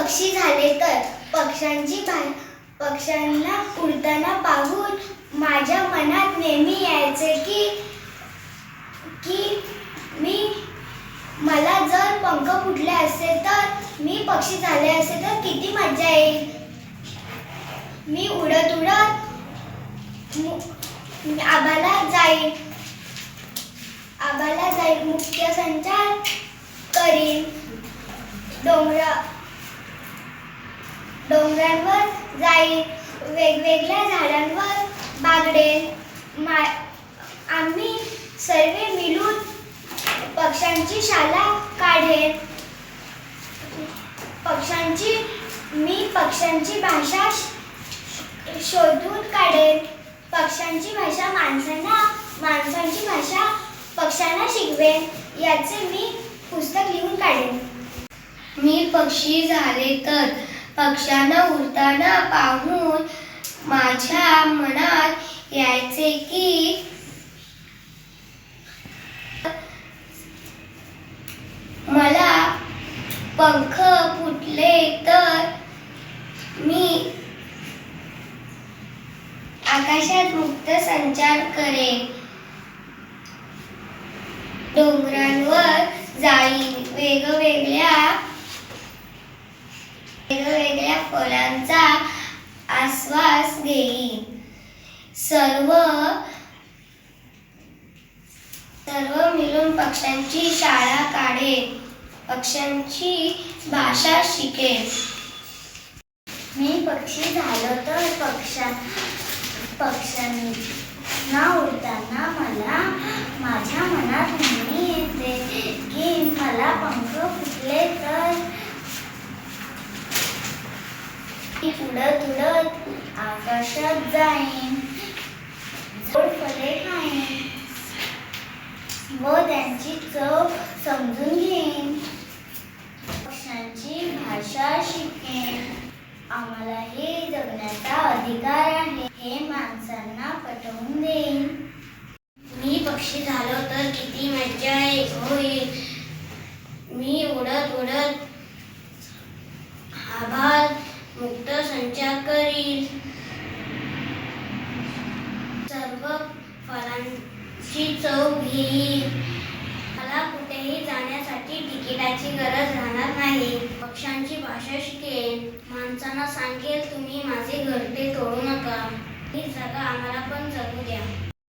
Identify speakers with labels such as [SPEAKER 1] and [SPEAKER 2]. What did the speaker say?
[SPEAKER 1] पक्षी झाले तर पक्ष्यांना उडताना पाहून माझ्या मनात नेहमी यायचे की मला जर पंख फुटले असते तर मी पक्षी झाले असते तर किती मजा येईल. मी उडत उडत आभाळात जाईल मुक्त संचार करीन. डोंगरांवर जाईन, वेगवेगळ्या झाडांवर बागडेन. आम्ही सर्व मिळून पक्ष्यांची शाळा काढेन. मी पक्ष्यांची भाषा शोधून काढेन. पक्ष्यांची भाषा माणसांची भाषा पक्ष्यांना शिकवेन. याचे मी पुस्तक लिहून काढेन.
[SPEAKER 2] मी पक्षी झाले तर पक्ष्यांना उडताना पाहून माझ्या मनात यायचे की मला पंख फुटले तर मी आकाशात मुक्त संचार करेन. डोंगरांवर जाईन, वेगवेगळ्या फळांचा आस्वाद घेईन. सर्व मिळून पक्ष्यांची शाळा काढेन. पक्ष्यांची भाषा शिकेन.
[SPEAKER 1] मी पक्षी झालो तर पक्ष्यांना उडताना माझ्या मनात नेहमी येते की मला पंख फुटले तर उडत उडत आकाशात जाईन, गोड फळे खाईन व त्यांची चव समजून घेईन. पक्ष्यांची भाषा शिकेन. आम्हालाही जगण्याचा अधिकार आहे हे माणसांना पटवून देईन.
[SPEAKER 2] मी पक्षी झालो तर किती मजा होईल. मी उडत उडत आभाळात मुक्त संचार करील. सर्व फळांची चव घेईल. मला कुठेही जाण्यासाठी तिकिटाची गरज राहणार नाही. पक्ष्यांची भाषा शिकेन. माणसांना सांगेल तुम्ही माझे घरटे तोडू नका. ही जागा आम्हाला पण जगू द्या.